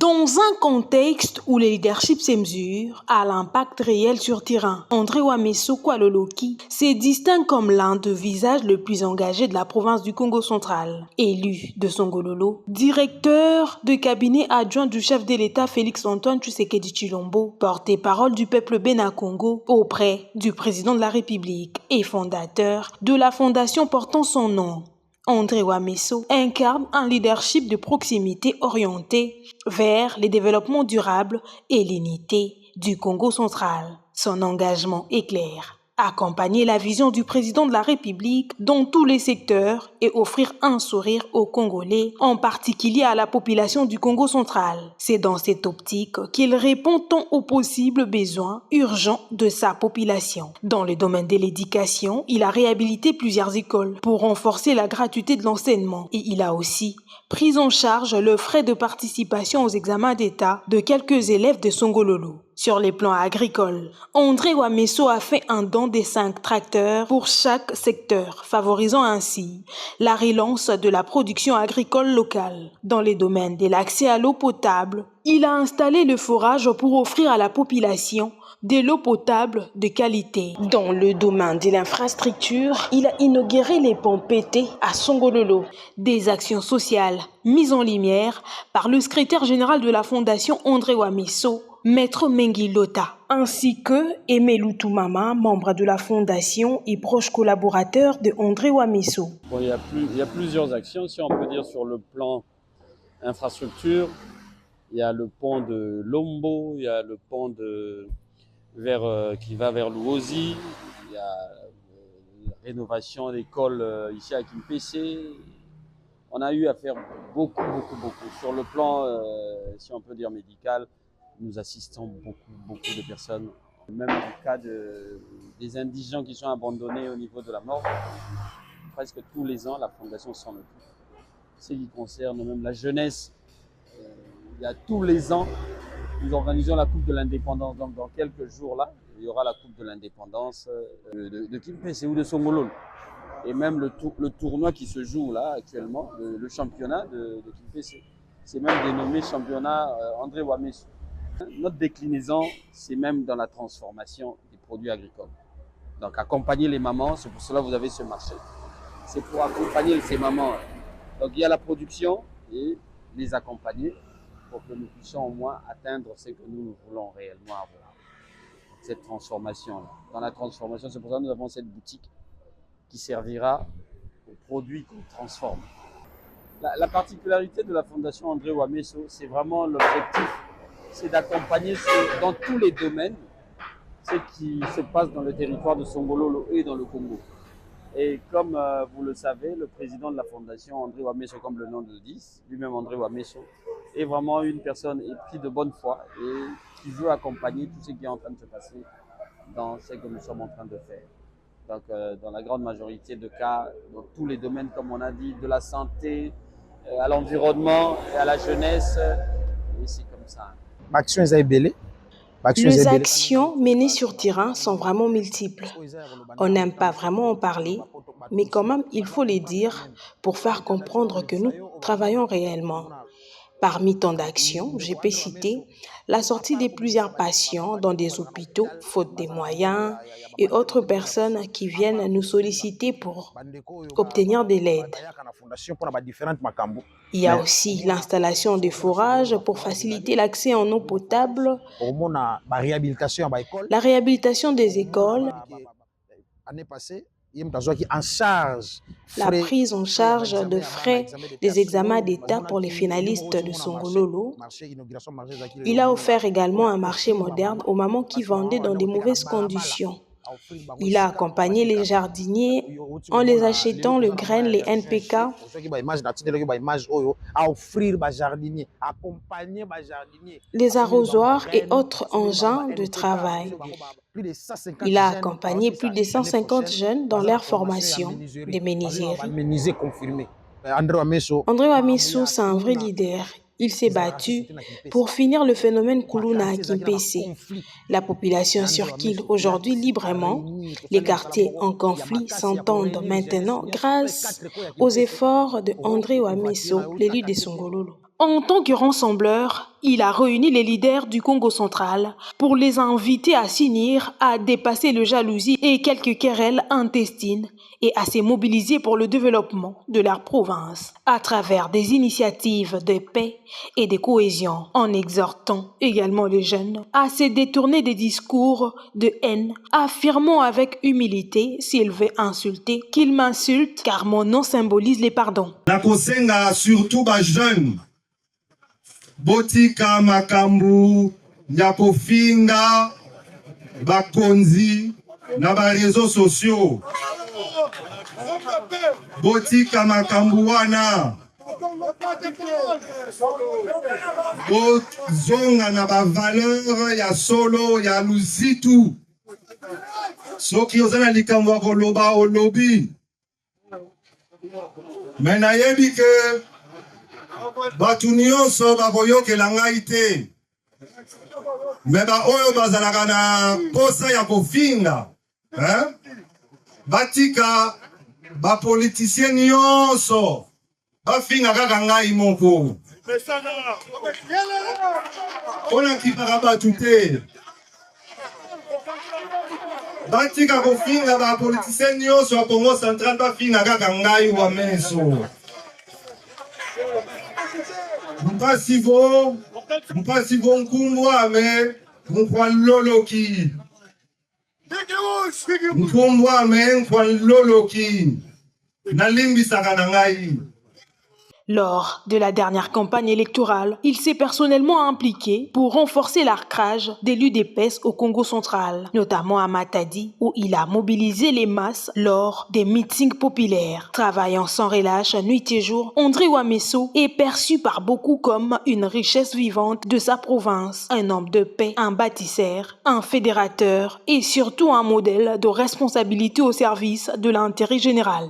Dans un contexte où le leadership se mesure à l'impact réel sur terrain, André Ouamesso Kwaloloki se distingue comme l'un des visages les plus engagés de la province du Congo central. Élu de Songololo, directeur de cabinet adjoint du chef de l'État Félix-Antoine Tshisekedi Tshilombo, porte-parole du peuple Bénin-Congo auprès du président de la République et fondateur de la fondation portant son nom. André Ouamesso incarne un leadership de proximité orienté vers le développement durable et l'unité du Congo central. Son engagement est clair: accompagner la vision du président de la République dans tous les secteurs et offrir un sourire aux Congolais, en particulier à la population du Congo central. C'est dans cette optique qu'il répond tant aux possibles besoins urgents de sa population. Dans le domaine de l'éducation, il a réhabilité plusieurs écoles pour renforcer la gratuité de l'enseignement et il a aussi pris en charge le frais de participation aux examens d'État de quelques élèves de Songololo. Sur les plans agricoles, André Ouamesso a fait un don de 5 tracteurs pour chaque secteur, favorisant ainsi la relance de la production agricole locale. Dans les domaines de l'accès à l'eau potable, il a installé le forage pour offrir à la population de l'eau potable de qualité. Dans le domaine de l'infrastructure, il a inauguré les ponts pétés à Songololo. Des actions sociales mises en lumière par le secrétaire général de la fondation André Ouamesso, Maître Mengi Lota, ainsi que Aimé Loutoumama, membre de la fondation et proche collaborateur de André Ouamesso. Bon, il y a plusieurs actions, si on peut dire, sur le plan infrastructure. Il y a le pont de Lombo, il y a le pont qui va vers Luozi, il y a la rénovation d'écoles ici à Kimpese. On a eu à faire beaucoup. Sur le plan, si on peut dire, médical, nous assistons beaucoup de personnes. Même en cas des indigents qui sont abandonnés au niveau de la mort, presque tous les ans, la Fondation s'en occupe. Ce qui concerne même la jeunesse, il y a tous les ans, nous organisons la Coupe de l'Indépendance. Donc dans quelques jours là, il y aura la Coupe de l'Indépendance de Kimpese ou de Songololo. Et même le tournoi qui se joue là actuellement, le championnat de Kimpese, c'est même dénommé championnat André Ouamesso. Notre déclinaison, c'est même dans la transformation des produits agricoles. Donc accompagner les mamans, c'est pour cela que vous avez ce marché. C'est pour accompagner ces mamans. Donc il y a la production et les accompagner pour que nous puissions au moins atteindre ce que nous voulons réellement avoir. Cette transformation-là. Dans la transformation, c'est pour ça que nous avons cette boutique qui servira aux produits qu'on transforme. La particularité de la Fondation André Ouamesso, c'est vraiment l'objectif, c'est d'accompagner dans tous les domaines ce qui se passe dans le territoire de Songololo et dans le Congo. Et comme vous le savez, le président de la Fondation André Ouamesso, comme le nom le dit, lui-même André Ouamesso, est vraiment une personne épris de bonne foi et qui veut accompagner tout ce qui est en train de se passer dans ce que nous sommes en train de faire. Donc dans la grande majorité de cas, dans tous les domaines, comme on a dit, de la santé, à l'environnement et à la jeunesse, et c'est comme ça. Les actions menées sur terrain sont vraiment multiples. On n'aime pas vraiment en parler, mais quand même, il faut les dire pour faire comprendre que nous travaillons réellement. Parmi tant d'actions, je peux citer la sortie de plusieurs patients dans des hôpitaux, faute des moyens, et autres personnes qui viennent nous solliciter pour obtenir de l'aide. Il y a aussi l'installation de forages pour faciliter l'accès en eau potable, la réhabilitation des écoles, la prise en charge de frais des examens d'État pour les finalistes de Songololo. Il a offert également un marché moderne aux mamans qui vendaient dans de mauvaises conditions. Il a accompagné les jardiniers en les achetant le grain, les NPK, les arrosoirs et autres engins de travail. Il a accompagné plus de 150 jeunes dans leur formation de menuiserie. André Ouamesso, c'est un vrai leader. Il s'est battu pour finir le phénomène Kuluna à Kimpese. La population circule aujourd'hui librement. Les quartiers en conflit s'entendent maintenant grâce aux efforts de André Ouamesso, l'élu de Songololo. En tant que rassembleur, il a réuni les leaders du Congo central pour les inviter à s'unir, à dépasser le jalousie et quelques querelles intestines et à se mobiliser pour le développement de leur province à travers des initiatives de paix et de cohésion, en exhortant également les jeunes à se détourner des discours de haine, affirmant avec humilité s'il veut insulter, qu'il m'insulte car mon nom symbolise les pardons. Nakosenga surtout ba jeunes botika makambu ya kofinga bakonzi na ba réseaux sociaux botika makambu wana bozonga na ba valeur ya solo ya luzitu soki ozana likambo koloba olobi mais nayebi ke batu nyonso bakoyokela ngai te me baoyo bazalaka na posa ya kofinga batika bapolitisien nyonso bafinga kaka ngai moko mpona kipaka batu te batika kofinga bapolitisien nyonso ya Congo central bafinga kaka ngai wa meso mpasi vo nkumbwa me nkwa loloki nkumbwa me nkwa loloki nalimbisaka na ngai. Lors de la dernière campagne électorale, il s'est personnellement impliqué pour renforcer l'ancrage de l'UDPS au Congo central, notamment à Matadi, où il a mobilisé les masses lors des meetings populaires. Travaillant sans relâche nuit et jour, André Ouamesso est perçu par beaucoup comme une richesse vivante de sa province, un homme de paix, un bâtisseur, un fédérateur et surtout un modèle de responsabilité au service de l'intérêt général.